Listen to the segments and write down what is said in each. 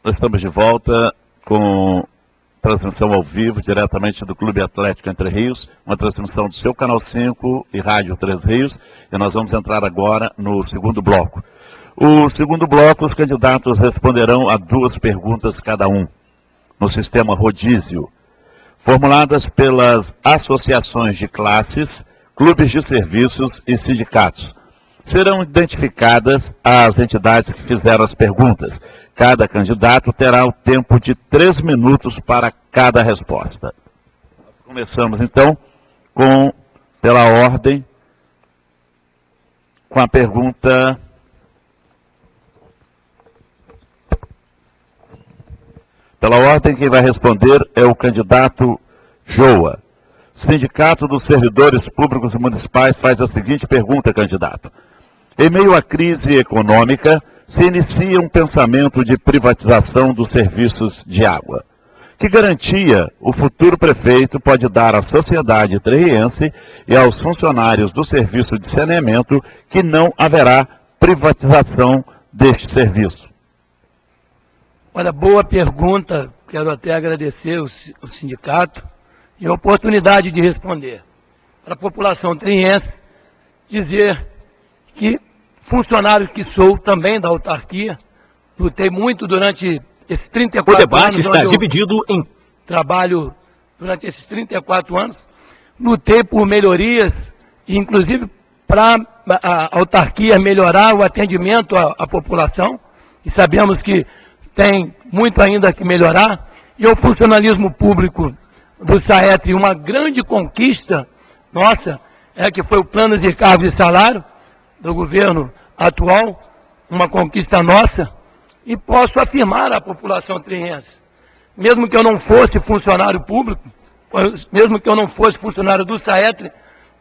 Nós estamos de volta com transmissão ao vivo, diretamente do Clube Atlético Entre Rios, uma transmissão do seu Canal 5 e Rádio Três Rios, e nós vamos entrar agora no segundo bloco. O segundo bloco, os candidatos responderão a 2 perguntas cada um, no sistema rodízio, formuladas pelas associações de classes, clubes de serviços e sindicatos. Serão identificadas as entidades que fizeram as perguntas. Cada candidato terá o tempo de 3 minutos para cada resposta. Nós começamos, então, pela ordem, com a pergunta... Pela ordem, quem vai responder é o candidato Joa. Sindicato dos Servidores Públicos e Municipais faz a seguinte pergunta, candidato. Em meio à crise econômica, se inicia um pensamento de privatização dos serviços de água. Que garantia o futuro prefeito pode dar à sociedade treriense e aos funcionários do serviço de saneamento que não haverá privatização deste serviço? Olha, boa pergunta. Quero até agradecer o sindicato e a oportunidade de responder. Para a população treriense, dizer que funcionário que sou também da autarquia, lutei muito durante esses 34 anos. O debate está dividido em trabalho durante esses 34 anos, lutei por melhorias, inclusive para a autarquia melhorar o atendimento à população, e sabemos que tem muito ainda que melhorar, e o funcionalismo público do SAETRE, uma grande conquista nossa, que foi o plano de cargos e salário do governo atual, uma conquista nossa, e posso afirmar à população treriense, mesmo que eu não fosse funcionário público, mesmo que eu não fosse funcionário do SAETRE,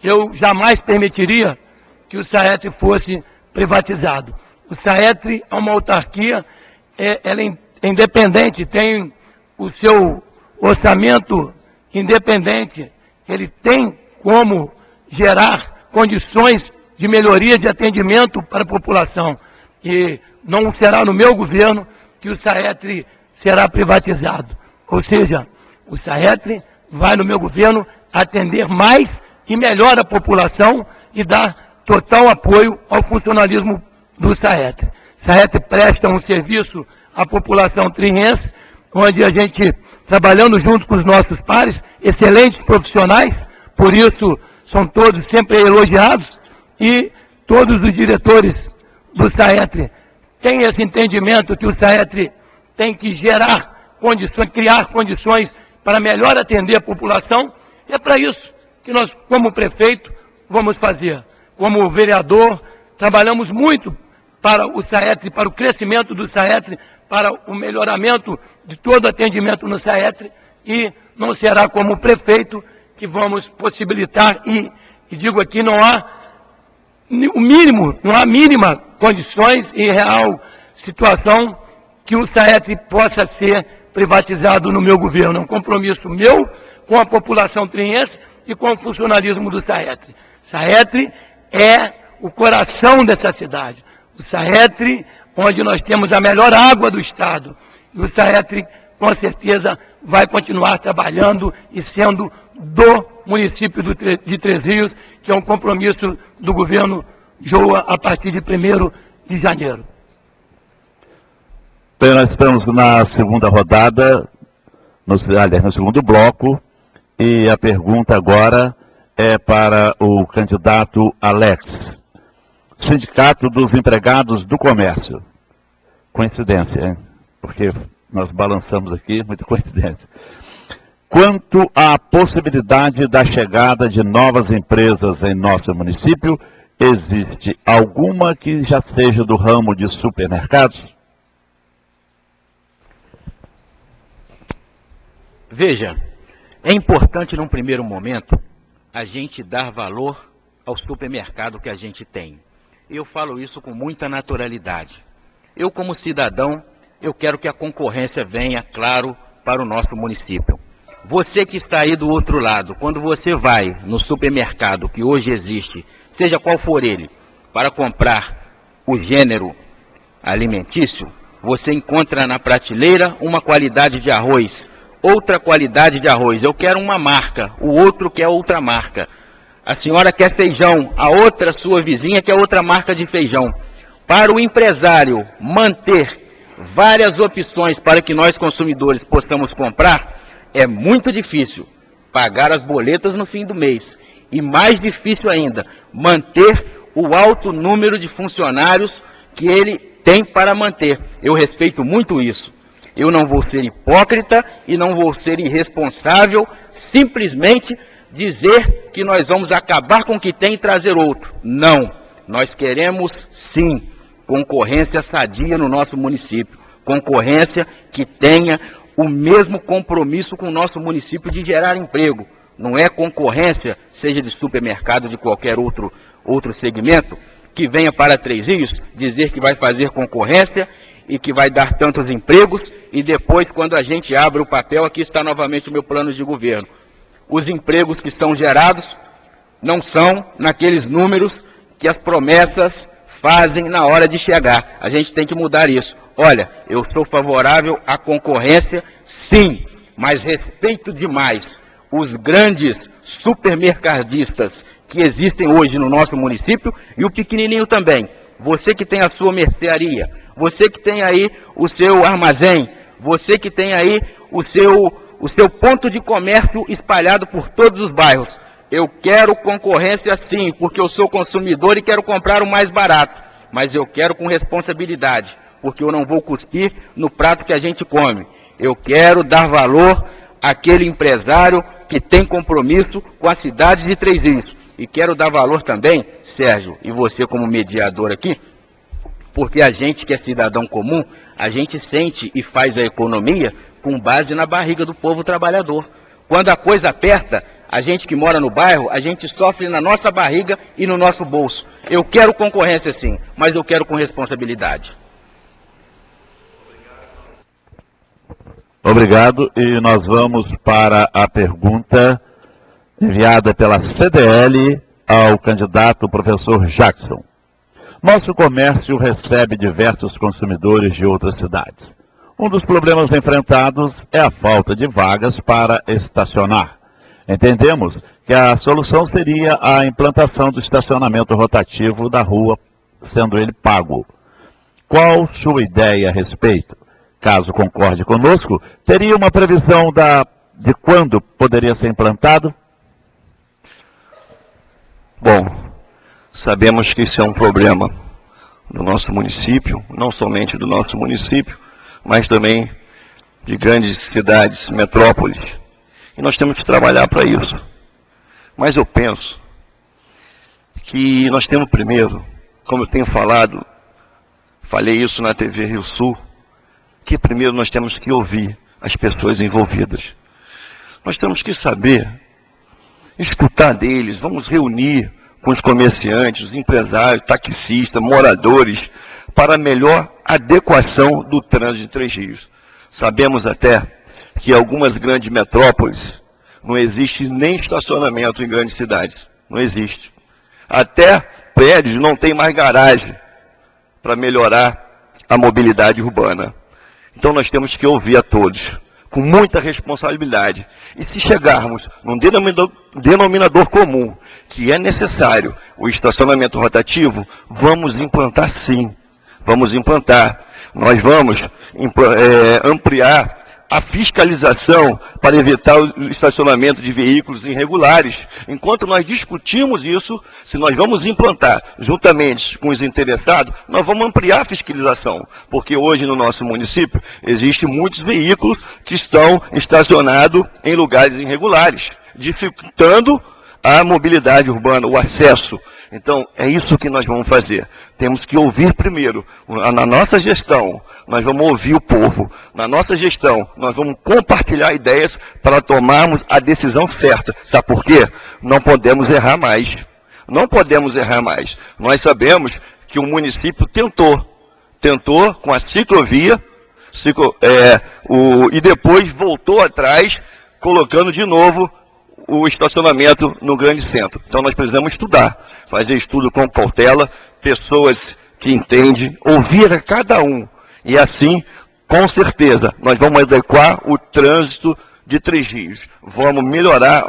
eu jamais permitiria que o SAETRE fosse privatizado. O SAETRE é uma autarquia, ela é independente, tem o seu orçamento independente, ele tem como gerar condições de melhoria de atendimento para a população. E não será no meu governo que o SAETRE será privatizado. Ou seja, o SAETRE vai no meu governo atender mais e melhor a população e dar total apoio ao funcionalismo do SAETRE. O SAETRE presta um serviço à população treriense, onde a gente, trabalhando junto com os nossos pares, excelentes profissionais, por isso são todos sempre elogiados, e todos os diretores do SAETRE têm esse entendimento que o SAETRE tem que gerar condições, criar condições para melhor atender a população. E é para isso que nós, como prefeito, vamos fazer. Como vereador, trabalhamos muito para o SAETRE, para o crescimento do SAETRE, para o melhoramento de todo o atendimento no SAETRE, e não será como prefeito que vamos possibilitar, e digo aqui, não há o mínimo, não há mínima condições e real situação que o SAETRE possa ser privatizado no meu governo. É um compromisso meu com a população treriense e com o funcionalismo do SAETRE. SAETRE é o coração dessa cidade. O SAETRE, onde nós temos a melhor água do estado. E o SAETRE, com certeza, vai continuar trabalhando e sendo do município de Três Rios, que é um compromisso do governo Joa a partir de 1º de janeiro. Bem, nós estamos na segunda rodada, no segundo bloco, e a pergunta agora é para o candidato Alex. Sindicato dos Empregados do Comércio. Coincidência, hein? Porque nós balançamos aqui, muita coincidência. Quanto à possibilidade da chegada de novas empresas em nosso município, existe alguma que já seja do ramo de supermercados? Veja, é importante num primeiro momento a gente dar valor ao supermercado que a gente tem. Eu falo isso com muita naturalidade. Eu, como cidadão, eu quero que a concorrência venha, claro, para o nosso município. Você que está aí do outro lado, quando você vai no supermercado que hoje existe, seja qual for ele, para comprar o gênero alimentício, você encontra na prateleira uma qualidade de arroz, outra qualidade de arroz. Eu quero uma marca, o outro quer outra marca. A senhora quer feijão, a outra sua vizinha quer outra marca de feijão. Para o empresário manter várias opções para que nós consumidores possamos comprar, é muito difícil pagar as boletas no fim do mês. E mais difícil ainda, manter o alto número de funcionários que ele tem para manter. Eu respeito muito isso. Eu não vou ser hipócrita e não vou ser irresponsável simplesmente dizer que nós vamos acabar com o que tem e trazer outro. Não. Nós queremos, sim, concorrência sadia no nosso município. Concorrência que tenha o mesmo compromisso com o nosso município de gerar emprego. Não é concorrência, seja de supermercado, de qualquer outro segmento, que venha para Três Rios dizer que vai fazer concorrência e que vai dar tantos empregos, e depois, quando a gente abre o papel, aqui está novamente o meu plano de governo. Os empregos que são gerados não são naqueles números que as promessas fazem na hora de chegar. A gente tem que mudar isso. Olha, eu sou favorável à concorrência, sim, mas respeito demais os grandes supermercadistas que existem hoje no nosso município e o pequenininho também. Você que tem a sua mercearia, você que tem aí o seu armazém, você que tem aí o seu ponto de comércio espalhado por todos os bairros. Eu quero concorrência sim, porque eu sou consumidor e quero comprar o mais barato, mas eu quero com responsabilidade, porque eu não vou cuspir no prato que a gente come. Eu quero dar valor àquele empresário que tem compromisso com a cidade de Três Rios. E quero dar valor também, Sérgio, e você como mediador aqui, porque a gente que é cidadão comum, a gente sente e faz a economia com base na barriga do povo trabalhador. Quando a coisa aperta, a gente que mora no bairro, a gente sofre na nossa barriga e no nosso bolso. Eu quero concorrência sim, mas eu quero com responsabilidade. Obrigado, e nós vamos para a pergunta enviada pela CDL ao candidato professor Jackson. Nosso comércio recebe diversos consumidores de outras cidades. Um dos problemas enfrentados é a falta de vagas para estacionar. Entendemos que a solução seria a implantação do estacionamento rotativo da rua, sendo ele pago. Qual sua ideia a respeito? Caso concorde conosco, teria uma previsão de quando poderia ser implantado? Bom, sabemos que isso é um problema do nosso município, não somente do nosso município, mas também de grandes cidades, metrópoles. E nós temos que trabalhar para isso. Mas eu penso que nós temos primeiro, como eu tenho falado, falei isso na TV Rio Sul, que primeiro nós temos que ouvir as pessoas envolvidas. Nós temos que saber, escutar deles, vamos reunir com os comerciantes, os empresários, taxistas, moradores, para a melhor adequação do trânsito de Três Rios. Sabemos até que em algumas grandes metrópoles não existe nem estacionamento em grandes cidades. Não existe. Até prédios não tem mais garagem para melhorar a mobilidade urbana. Então nós temos que ouvir a todos, com muita responsabilidade. E se chegarmos num denominador comum, que é necessário o estacionamento rotativo, vamos implantar sim. Vamos implantar. Nós vamos ampliar a fiscalização para evitar o estacionamento de veículos irregulares. Enquanto nós discutimos isso, se nós vamos implantar juntamente com os interessados, nós vamos ampliar a fiscalização, porque hoje no nosso município existem muitos veículos que estão estacionados em lugares irregulares, dificultando a mobilidade urbana, o acesso. Então, é isso que nós vamos fazer. Temos que ouvir primeiro. Na nossa gestão, nós vamos ouvir o povo. Na nossa gestão, nós vamos compartilhar ideias para tomarmos a decisão certa. Sabe por quê? Não podemos errar mais. Não podemos errar mais. Nós sabemos que o município tentou com a ciclovia, e depois voltou atrás, colocando de novo o estacionamento no grande centro. Então nós precisamos estudar, fazer estudo com cautela, pessoas que entendem, ouvir a cada um E assim, com certeza, nós vamos adequar o trânsito de Três Rios. Vamos melhorar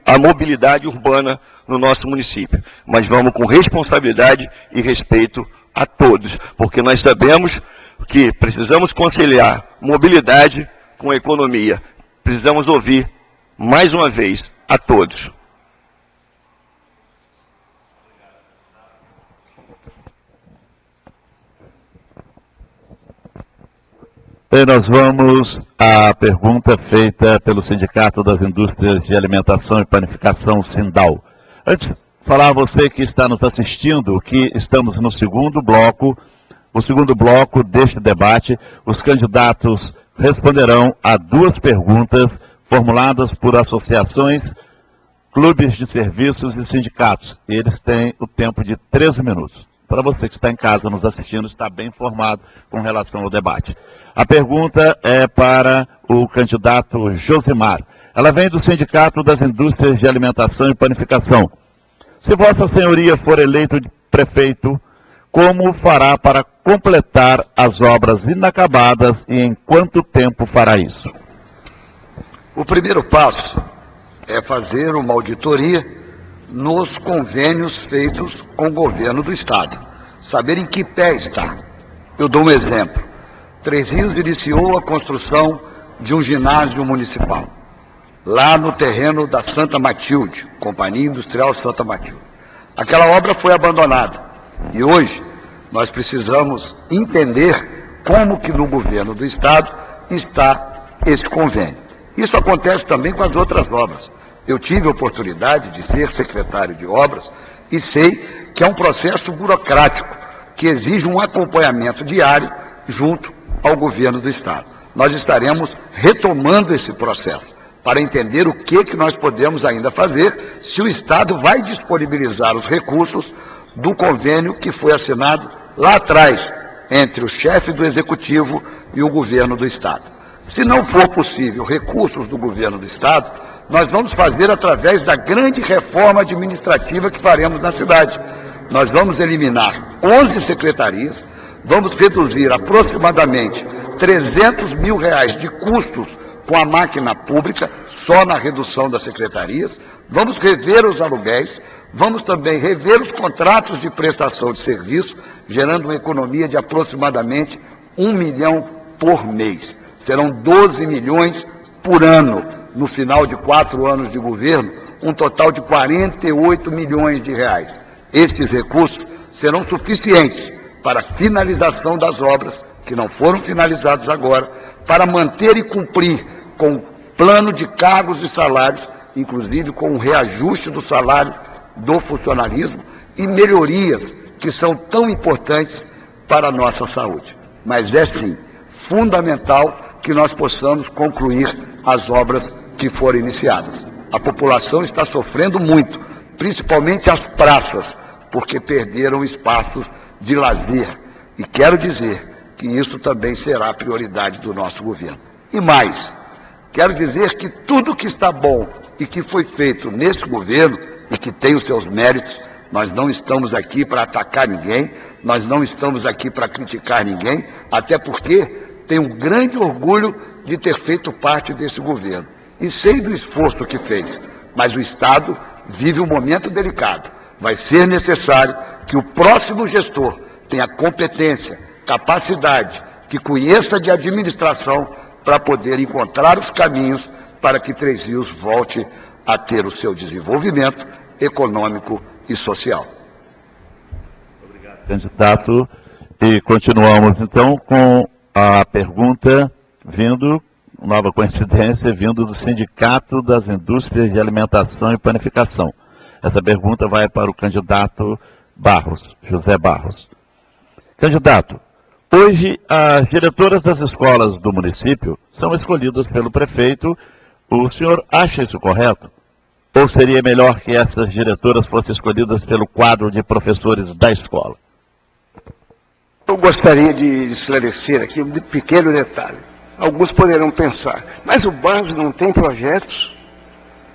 a mobilidade urbana no nosso município. Mas vamos com responsabilidade e respeito a todos, porque nós sabemos que precisamos conciliar mobilidade com economia. Precisamos ouvir, mais uma vez, a todos. E nós vamos à pergunta feita pelo Sindicato das Indústrias de Alimentação e Panificação, Sindal. Antes, falar a você que está nos assistindo que estamos no segundo bloco. O segundo bloco deste debate, os candidatos responderão a 2 perguntas formuladas por associações, clubes de serviços e sindicatos. Eles têm o tempo de 13 minutos. Para você que está em casa nos assistindo, está bem informado com relação ao debate. A pergunta é para o candidato Josimar. Ela vem do Sindicato das Indústrias de Alimentação e Panificação. Se Vossa Senhoria for eleito prefeito, como fará para completar as obras inacabadas e em quanto tempo fará isso? O primeiro passo é fazer uma auditoria nos convênios feitos com o governo do Estado. Saber em que pé está. Eu dou um exemplo. Três Rios iniciou a construção de um ginásio municipal, lá no terreno da Santa Matilde, Companhia Industrial Santa Matilde. Aquela obra foi abandonada. E hoje, nós precisamos entender como que no governo do Estado está esse convênio. Isso acontece também com as outras obras. Eu tive a oportunidade de ser secretário de obras e sei que é um processo burocrático que exige um acompanhamento diário junto ao governo do Estado. Nós estaremos retomando esse processo para entender o que nós podemos ainda fazer, se o Estado vai disponibilizar os recursos do convênio que foi assinado lá atrás, entre o chefe do Executivo e o governo do Estado. Se não for possível recursos do governo do Estado, nós vamos fazer através da grande reforma administrativa que faremos na cidade. Nós vamos eliminar 11 secretarias, vamos reduzir aproximadamente R$300 mil de custos com a máquina pública, só na redução das secretarias, vamos rever os aluguéis, vamos também rever os contratos de prestação de serviço, gerando uma economia de aproximadamente R$1 milhão por mês. Serão 12 milhões por ano, no final de 4 anos de governo, um total de R$48 milhões. Esses recursos serão suficientes para a finalização das obras, que não foram finalizadas agora, para manter e cumprir com o plano de cargos e salários, inclusive com o reajuste do salário do funcionalismo e melhorias que são tão importantes para a nossa saúde. Mas é sim fundamental que nós possamos concluir as obras que foram iniciadas. A população está sofrendo muito, principalmente as praças, porque perderam espaços de lazer. E quero dizer que isso também será prioridade do nosso governo. E mais, quero dizer que tudo que está bom e que foi feito nesse governo, e que tem os seus méritos, nós não estamos aqui para atacar ninguém, nós não estamos aqui para criticar ninguém, até porque tenho um grande orgulho de ter feito parte desse governo. E sei do esforço que fez, mas o Estado vive um momento delicado. Vai ser necessário que o próximo gestor tenha competência, capacidade, que conheça de administração para poder encontrar os caminhos para que Três Rios volte a ter o seu desenvolvimento econômico e social. Obrigado, candidato. E continuamos então com a pergunta vindo, nova coincidência, vindo do Sindicato das Indústrias de Alimentação e Panificação. Essa pergunta vai para o candidato Barros, José Barros. Candidato, hoje as diretoras das escolas do município são escolhidas pelo prefeito. O senhor acha isso correto? Ou seria melhor que essas diretoras fossem escolhidas pelo quadro de professores da escola? Eu gostaria de esclarecer aqui um pequeno detalhe. Alguns poderão pensar, mas o Barros não tem projetos?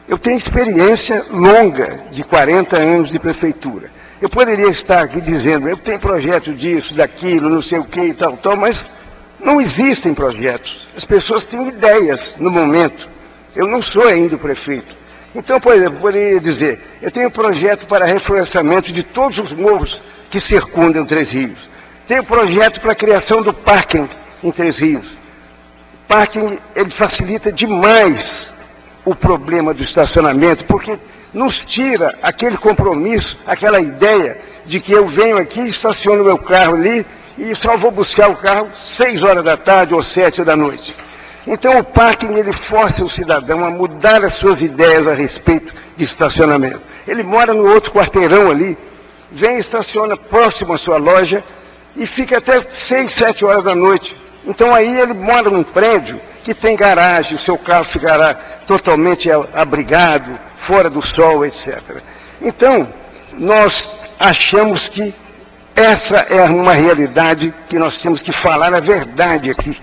Eu tenho experiência longa de 40 anos de prefeitura. Eu poderia estar aqui dizendo, eu tenho projeto disso, daquilo, não sei o que e tal, mas Não existem projetos. As pessoas têm ideias no momento. Eu não sou ainda o prefeito. Então, por exemplo, poderia dizer, eu tenho um projeto para reflorestamento de todos os morros que circundam Três Rios. Tenho projeto para a criação do parking em Três Rios. O parking, ele facilita demais o problema do estacionamento, porque nos tira aquele compromisso, aquela ideia de que eu venho aqui, estaciono meu carro ali e só vou buscar o carro 6 horas da tarde ou 7 da noite. Então o parking, ele força o cidadão a mudar as suas ideias a respeito de estacionamento. Ele mora no outro quarteirão ali, vem, estaciona próximo à sua loja e fica até 6, 7 horas da noite. Então aí ele mora num prédio que tem garagem, o seu carro ficará totalmente abrigado, fora do sol, etc. Então, nós achamos que essa é uma realidade que nós temos que falar a verdade aqui.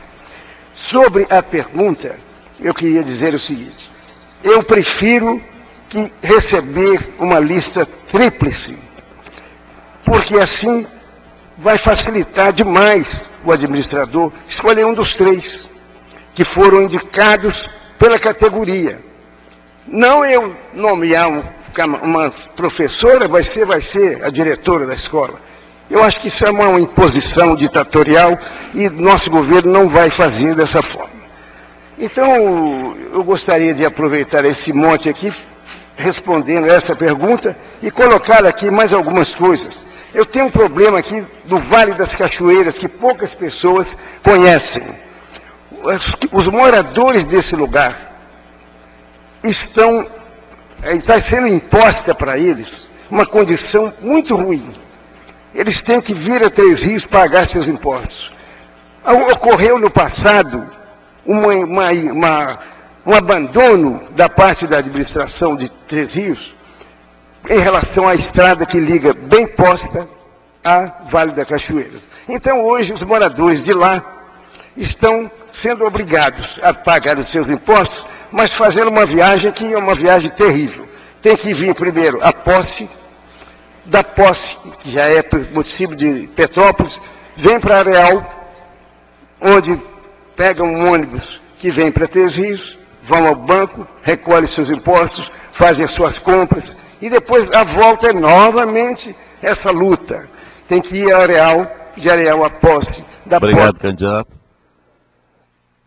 Sobre a pergunta, eu queria dizer o seguinte: eu prefiro que receber uma lista tríplice, porque assim vai facilitar demais o administrador escolher um dos 3 que foram indicados pela categoria. Não eu nomear uma professora, vai ser a diretora da escola. Eu acho que isso é uma imposição ditatorial e nosso governo não vai fazer dessa forma. Então, eu gostaria de aproveitar esse monte aqui, respondendo essa pergunta, e colocar aqui mais algumas coisas. Eu tenho um problema aqui do Vale das Cachoeiras, que poucas pessoas conhecem. Os moradores desse lugar está sendo imposta para eles uma condição muito ruim. Eles têm que vir a Três Rios pagar seus impostos. Ocorreu no passado um abandono da parte da administração de Três Rios em relação à estrada que liga bem posta a Vale das Cachoeiras. Então hoje os moradores de lá estão sendo obrigados a pagar os seus impostos, mas fazendo uma viagem que é uma viagem terrível. Tem que vir primeiro a posse, da posse, que já é município de Petrópolis, vem para Areal, onde pegam um ônibus que vem para Três Rios, vão ao banco, recolhem seus impostos, fazem as suas compras, e depois a volta é novamente essa luta. Tem que ir a Areal, de Areal a posse. Obrigado, candidato.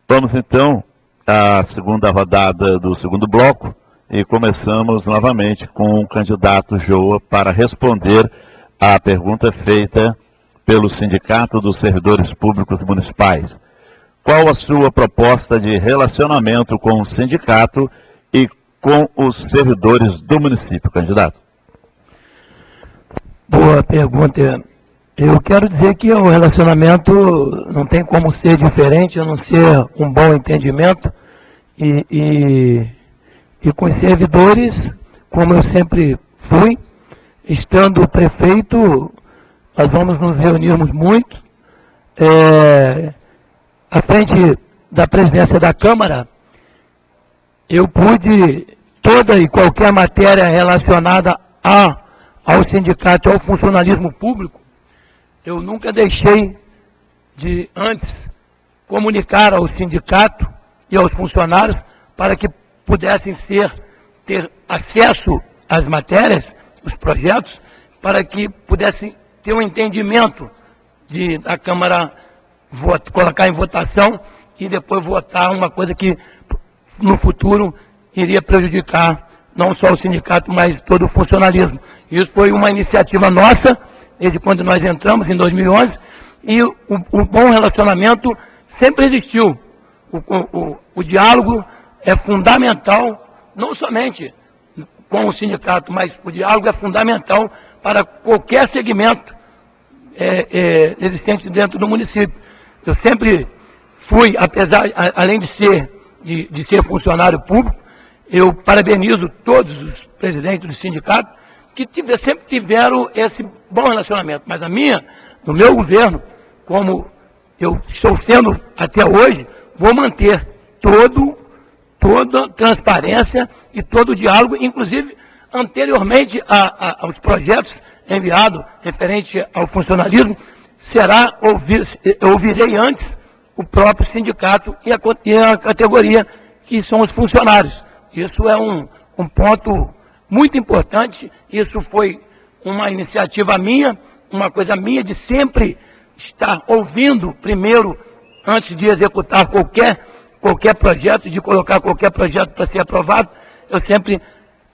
Vamos então à segunda rodada do segundo bloco e começamos novamente com o candidato Joa para responder à pergunta feita pelo Sindicato dos Servidores Públicos Municipais. Qual a sua proposta de relacionamento com o sindicato e com os servidores do município, candidato? Boa pergunta. Eu quero dizer que o relacionamento não tem como ser diferente, a não ser um bom entendimento e com os servidores, como eu sempre fui, estando prefeito, nós vamos nos reunirmos muito. À frente da presidência da Câmara, eu pude toda e qualquer matéria relacionada ao sindicato, ao funcionalismo público, eu nunca deixei de, antes, comunicar ao sindicato e aos funcionários para que pudessem ter acesso às matérias, os projetos, para que pudessem ter um entendimento da Câmara colocar em votação e depois votar uma coisa que no futuro iria prejudicar não só o sindicato, mas todo o funcionalismo. Isso foi uma iniciativa nossa, desde quando nós entramos, em 2011, e o bom relacionamento sempre existiu. O diálogo é fundamental, não somente com o sindicato, mas o diálogo é fundamental para qualquer segmento existente dentro do município. Eu sempre fui, além de ser funcionário público, eu parabenizo todos os presidentes do sindicato que sempre tiveram esse bom relacionamento. Mas no meu governo, como eu estou sendo até hoje, vou manter toda transparência e todo o diálogo, inclusive anteriormente aos projetos enviados referente ao funcionalismo, eu ouvirei antes o próprio sindicato e a categoria que são os funcionários. Isso é um ponto muito importante. Isso foi uma iniciativa minha, uma coisa minha de sempre estar ouvindo primeiro, antes de executar qualquer projeto, de colocar qualquer projeto para ser aprovado, eu sempre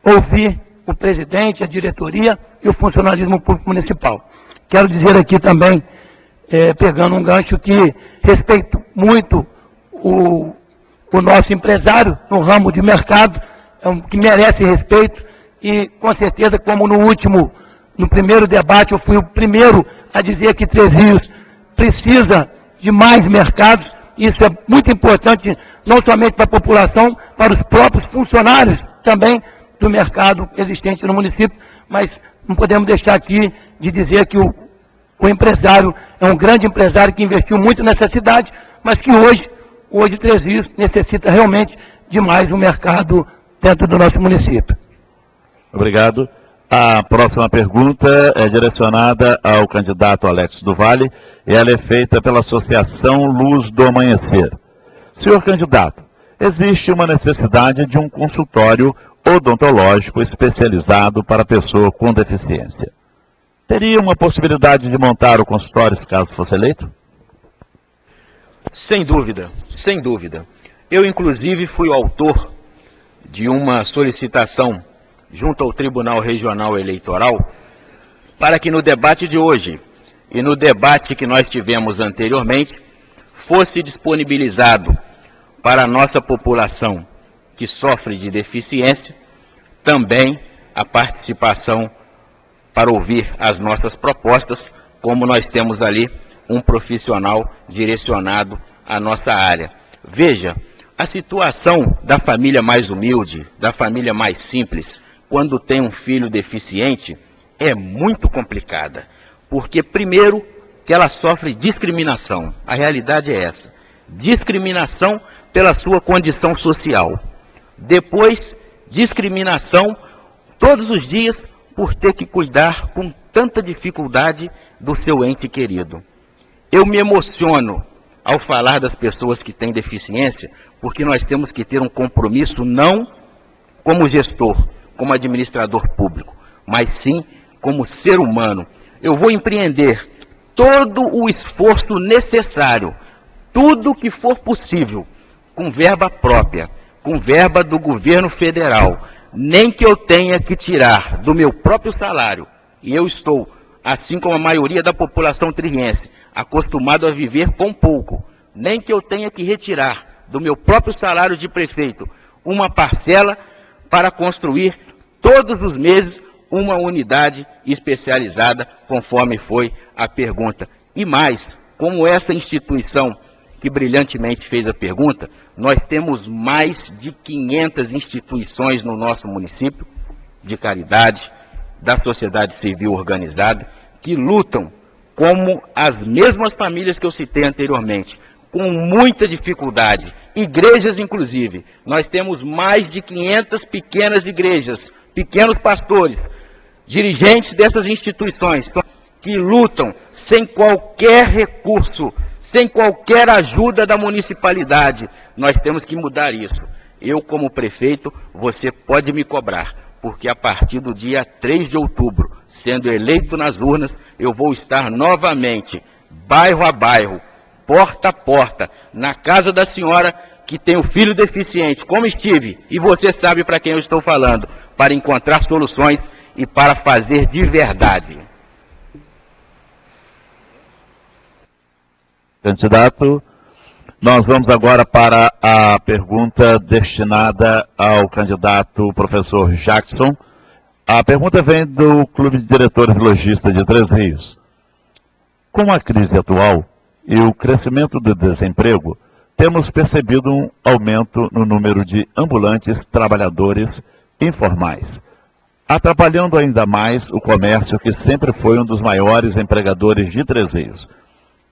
ouvi o presidente, a diretoria e o funcionalismo público municipal. Quero dizer aqui também, pegando um gancho, que respeito muito o nosso empresário no ramo de mercado, que merece respeito, e com certeza, como no primeiro debate, eu fui o primeiro a dizer que Três Rios precisa de mais mercados. Isso é muito importante, não somente para a população, para os próprios funcionários também do mercado existente no município, mas não podemos deixar aqui de dizer que o empresário é um grande empresário que investiu muito nessa cidade, mas que hoje Três Rios necessita realmente de mais um mercado dentro do nosso município. Obrigado. A próxima pergunta é direcionada ao candidato Alex do Vale, e ela é feita pela Associação Luz do Amanhecer. Senhor candidato, existe uma necessidade de um consultório odontológico especializado para pessoa com deficiência. Teria uma possibilidade de montar o consultório caso fosse eleito? Sem dúvida, sem dúvida. Eu, inclusive, fui o autor de uma solicitação junto ao Tribunal Regional Eleitoral para que no debate de hoje e no debate que nós tivemos anteriormente fosse disponibilizado para a nossa população que sofre de deficiência também a participação para ouvir as nossas propostas, como nós temos ali um profissional direcionado à nossa área. Veja, a situação da família mais humilde, da família mais simples, quando tem um filho deficiente, é muito complicada. Porque, primeiro, que ela sofre discriminação. A realidade é essa. Discriminação pela sua condição social. Depois, discriminação todos os dias por ter que cuidar com tanta dificuldade do seu ente querido. Eu me emociono ao falar das pessoas que têm deficiência, porque nós temos que ter um compromisso não como gestor, como administrador público, mas sim como ser humano. Eu vou empreender todo o esforço necessário, tudo que for possível, com verba própria, com verba do governo federal, nem que eu tenha que tirar do meu próprio salário, e eu estou, assim como a maioria da população tririense, acostumado a viver com pouco, nem que eu tenha que retirar do meu próprio salário de prefeito uma parcela para construir todos os meses uma unidade especializada, conforme foi a pergunta. E mais, como essa instituição que brilhantemente fez a pergunta, nós temos mais de 500 instituições no nosso município, de caridade, da sociedade civil organizada, que lutam como as mesmas famílias que eu citei anteriormente, com muita dificuldade, igrejas inclusive. Nós temos mais de 500 pequenas igrejas, pequenos pastores, dirigentes dessas instituições, que lutam sem qualquer recurso, sem qualquer ajuda da municipalidade. Nós temos que mudar isso. Eu, como prefeito, você pode me cobrar, porque a partir do dia 3 de outubro, sendo eleito nas urnas, eu vou estar novamente, bairro a bairro, porta a porta, na casa da senhora que tem o filho deficiente, como estive, e você sabe para quem eu estou falando, para encontrar soluções e para fazer de verdade. Candidato, nós vamos agora para a pergunta destinada ao candidato professor Jackson. A pergunta vem do Clube de Diretores Lojistas de Três Rios. Com a crise atual e o crescimento do desemprego, temos percebido um aumento no número de ambulantes trabalhadores informais, atrapalhando ainda mais o comércio que sempre foi um dos maiores empregadores de Três Rios.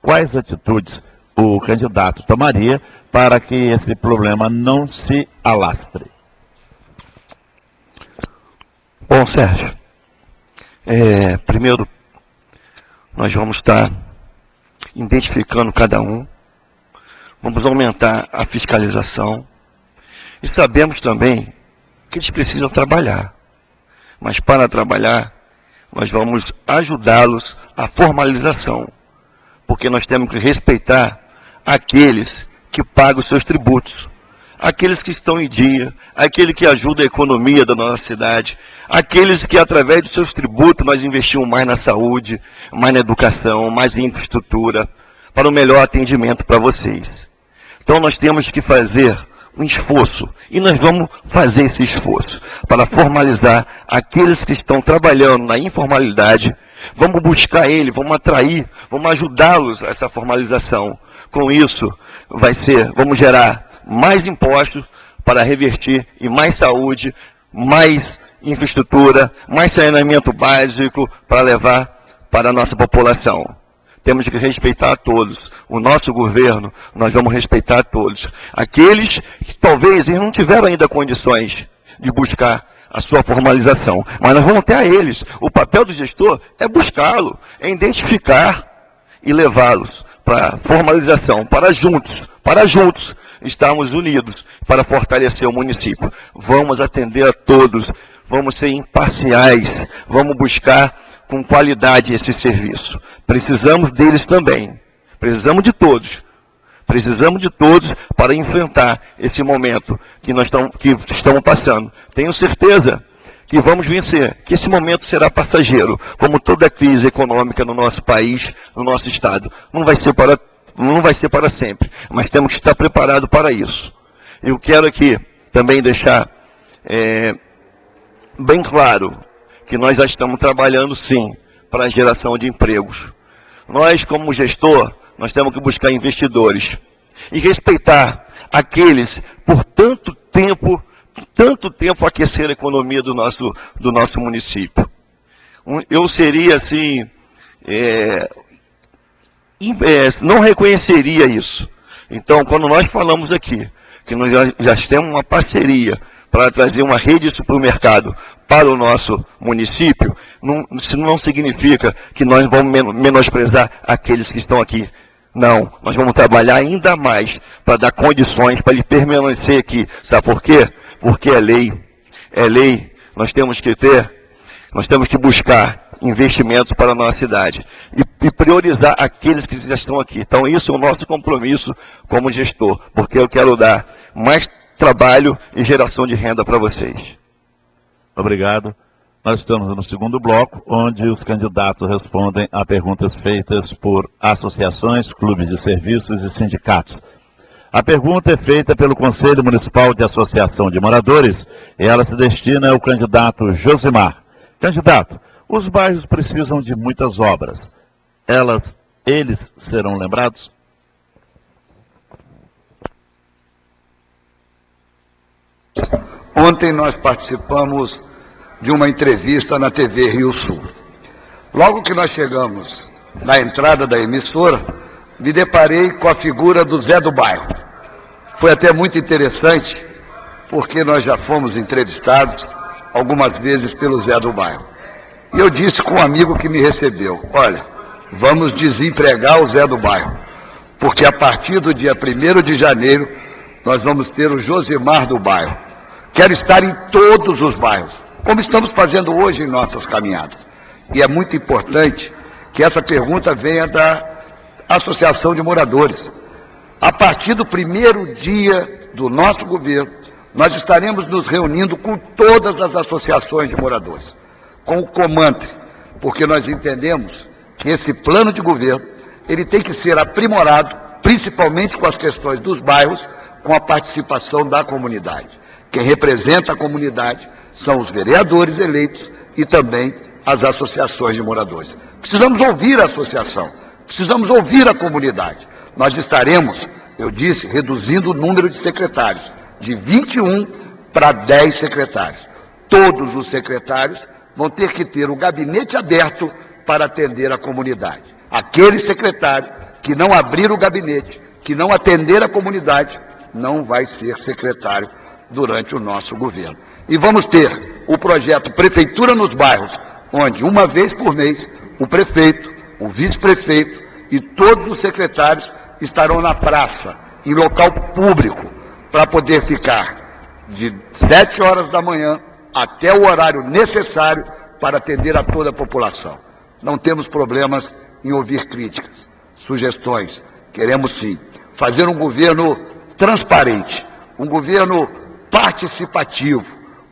Quais atitudes o candidato tomaria para que esse problema não se alastre? Bom, Sérgio, primeiro nós vamos estar identificando cada um vamos aumentar a fiscalização e sabemos também que eles precisam trabalhar. Mas para trabalhar, nós vamos ajudá-los à formalização, porque nós temos que respeitar aqueles que pagam os seus tributos, aqueles que estão em dia, aquele que ajuda a economia da nossa cidade, aqueles que através dos seus tributos nós investimos mais na saúde, mais na educação, mais em infraestrutura, para o melhor atendimento para vocês. Então nós temos que fazer um esforço, e nós vamos fazer esse esforço para formalizar aqueles que estão trabalhando na informalidade. Vamos buscar ele, vamos atrair, vamos ajudá-los a essa formalização. Com isso, vamos gerar mais impostos para revertir em mais saúde, mais infraestrutura, mais saneamento básico para levar para a nossa população. Temos que respeitar a todos. O nosso governo, nós vamos respeitar a todos. Aqueles que talvez eles não tiveram ainda condições de buscar a sua formalização, mas nós vamos ter a eles. O papel do gestor é buscá-lo, é identificar e levá-los para formalização, para juntos estarmos unidos para fortalecer o município. Vamos atender a todos, vamos ser imparciais, vamos buscar com qualidade esse serviço. Precisamos deles também. Precisamos de todos. Precisamos de todos para enfrentar esse momento que estamos passando. Tenho certeza que vamos vencer, que esse momento será passageiro, como toda crise econômica no nosso país, no nosso estado. Não vai ser para sempre, mas temos que estar preparados para isso. Eu quero aqui também deixar bem claro que nós já estamos trabalhando, sim, para a geração de empregos. Nós, como gestor, nós temos que buscar investidores e respeitar aqueles por tanto tempo aquecer a economia do nosso município. Eu seria, assim, não reconheceria isso. Então, quando nós falamos aqui, que nós já temos uma parceria para trazer uma rede de supermercado para o nosso município, isso não significa que nós vamos menosprezar aqueles que estão aqui. Não, nós vamos trabalhar ainda mais para dar condições para ele permanecer aqui. Sabe por quê? Porque é lei. É lei. Nós temos que buscar investimentos para a nossa cidade e priorizar aqueles que já estão aqui. Então, isso é o nosso compromisso como gestor, porque eu quero dar mais trabalho e geração de renda para vocês. Obrigado. Nós estamos no segundo bloco, onde os candidatos respondem a perguntas feitas por associações, clubes de serviços e sindicatos. A pergunta é feita pelo Conselho Municipal de Associação de Moradores e ela se destina ao candidato Josimar. Candidato, os bairros precisam de muitas obras. Eles serão lembrados? Ontem nós participamos de uma entrevista na TV Rio Sul. Logo que nós chegamos na entrada da emissora, me deparei com a figura do Zé do Bairro. Foi até muito interessante, porque nós já fomos entrevistados algumas vezes pelo Zé do Bairro. E eu disse com um amigo que me recebeu, olha, vamos desempregar o Zé do Bairro, porque a partir do dia 1º de janeiro, nós vamos ter o Josimar do Bairro. Quero estar em todos os bairros, como estamos fazendo hoje em nossas caminhadas. E é muito importante que essa pergunta venha da Associação de Moradores. A partir do 1º dia do nosso governo, nós estaremos nos reunindo com todas as associações de moradores, com o Comantre, porque nós entendemos que esse plano de governo, ele tem que ser aprimorado, principalmente com as questões dos bairros, com a participação da comunidade. Quem representa a comunidade são os vereadores eleitos e também as associações de moradores. Precisamos ouvir a associação, precisamos ouvir a comunidade. Nós estaremos, eu disse, reduzindo o número de secretários, de 21 para 10 secretários. Todos os secretários vão ter que ter o gabinete aberto para atender a comunidade. Aquele secretário que não abrir o gabinete, que não atender a comunidade, não vai ser secretário durante o nosso governo. E vamos ter o projeto Prefeitura nos Bairros, onde uma vez por mês o prefeito, o vice-prefeito e todos os secretários estarão na praça, em local público, para poder ficar de 7 horas da manhã até o horário necessário para atender a toda a população. Não temos problemas em ouvir críticas, sugestões. Queremos sim fazer um governo transparente, um governo participativo,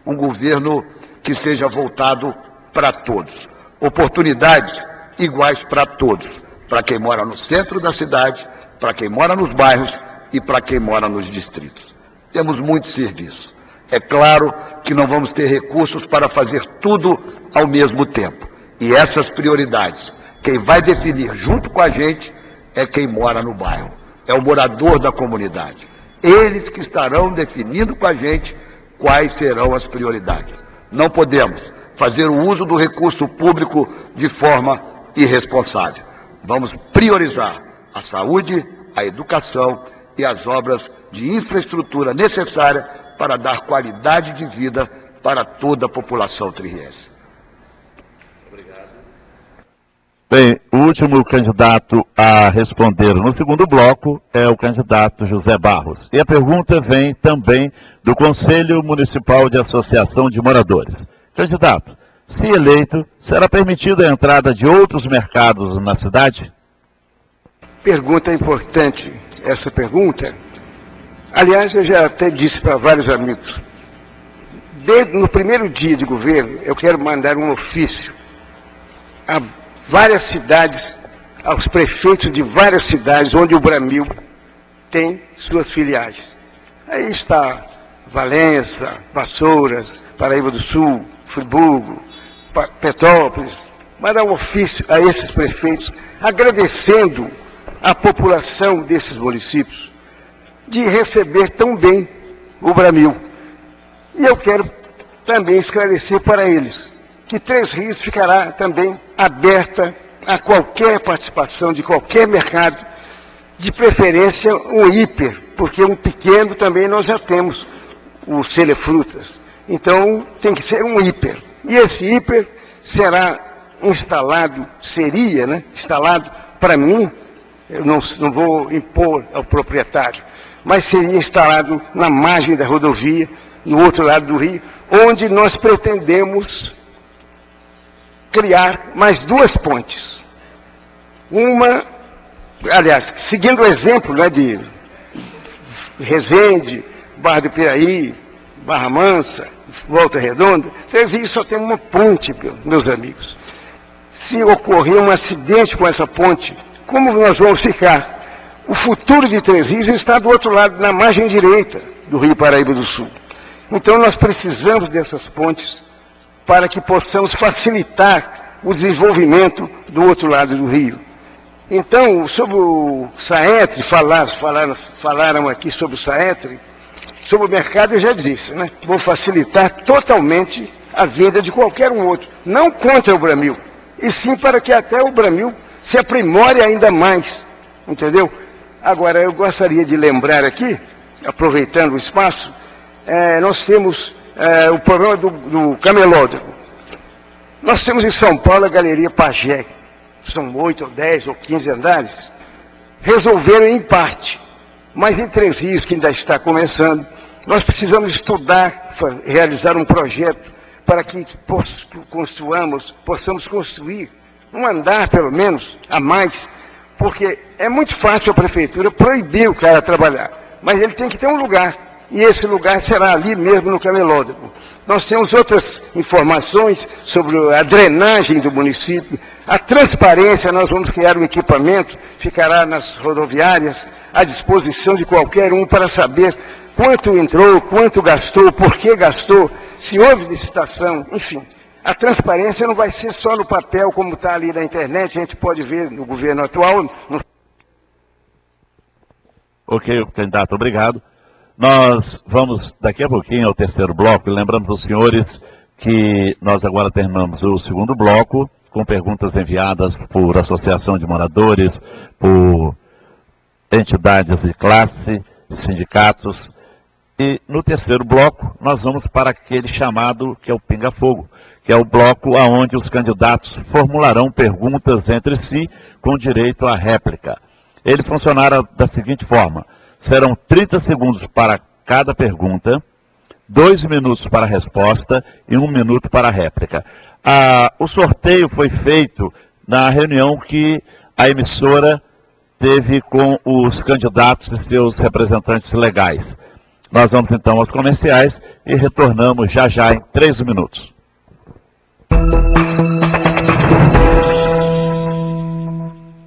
um governo que seja voltado para todos. Oportunidades iguais para todos, para quem mora no centro da cidade, para quem mora nos bairros e para quem mora nos distritos. Temos muito serviço. É claro que não vamos ter recursos para fazer tudo ao mesmo tempo. E essas prioridades, quem vai definir junto com a gente é quem mora no bairro, é o morador da comunidade. Eles que estarão definindo com a gente quais serão as prioridades. Não podemos fazer o uso do recurso público de forma irresponsável. Vamos priorizar a saúde, a educação e as obras de infraestrutura necessária para dar qualidade de vida para toda a população tririense. Bem, o último candidato a responder no segundo bloco é o candidato José Barros. E a pergunta vem também do Conselho Municipal de Associação de Moradores. Candidato, se eleito, será permitida a entrada de outros mercados na cidade? Pergunta importante, essa pergunta. Aliás, eu já até disse para vários amigos. No primeiro dia de governo, eu quero mandar um ofício a várias cidades, aos prefeitos de várias cidades onde o Bramil tem suas filiais. Aí está Valença, Vassouras, Paraíba do Sul, Friburgo, Petrópolis. Mandar um ofício a esses prefeitos agradecendo a população desses municípios de receber tão bem o Bramil. E eu quero também esclarecer para eles que Três Rios ficará também aberta a qualquer participação de qualquer mercado, de preferência um hiper, porque um pequeno também nós já temos, o Celefrutas. Então tem que ser um hiper. E esse hiper será instalado, instalado para mim, eu não vou impor ao proprietário, mas seria instalado na margem da rodovia, no outro lado do rio, onde nós pretendemos criar mais 2 pontes. Uma, aliás, seguindo o exemplo de Resende, Barra do Piraí, Barra Mansa, Volta Redonda, Três Rios só tem uma ponte, meus amigos. Se ocorrer um acidente com essa ponte, como nós vamos ficar? O futuro de Três Rios está do outro lado, na margem direita do Rio Paraíba do Sul. Então nós precisamos dessas pontes para que possamos facilitar o desenvolvimento do outro lado do rio. Então, sobre o Saetre, falaram aqui sobre o Saetre, sobre o mercado eu já disse, Vou facilitar totalmente a vinda de qualquer um outro, não contra o Bramil, e sim para que até o Bramil se aprimore ainda mais, entendeu? Agora, eu gostaria de lembrar aqui, aproveitando o espaço, nós temos o problema do camelódromo. Nós temos em São Paulo a Galeria Pagé, são 8 ou 10 ou 15 andares, resolveram em parte, mas em Três Rios, que ainda está começando, nós precisamos estudar, realizar um projeto para que possamos construir um andar, pelo menos, a mais, porque é muito fácil a prefeitura proibir o cara trabalhar, mas ele tem que ter um lugar, e esse lugar será ali mesmo no camelódromo. Nós temos outras informações sobre a drenagem do município, a transparência, nós vamos criar um equipamento, ficará nas rodoviárias, à disposição de qualquer um para saber quanto entrou, quanto gastou, por que gastou, se houve licitação, enfim. A transparência não vai ser só no papel, como está ali na internet, a gente pode ver no governo atual. Ok, candidato, obrigado. Nós vamos daqui a pouquinho ao terceiro bloco, e lembramos aos senhores que nós agora terminamos o segundo bloco, com perguntas enviadas por associação de moradores, por entidades de classe, sindicatos, e no terceiro bloco nós vamos para aquele chamado que é o pinga-fogo, que é o bloco onde os candidatos formularão perguntas entre si com direito à réplica. Ele funcionará da seguinte forma: Serão 30 segundos para cada pergunta, 2 minutos para a resposta e 1 minuto para a réplica. O sorteio foi feito na reunião que a emissora teve com os candidatos e seus representantes legais. Nós vamos então aos comerciais e retornamos já em 3 minutos.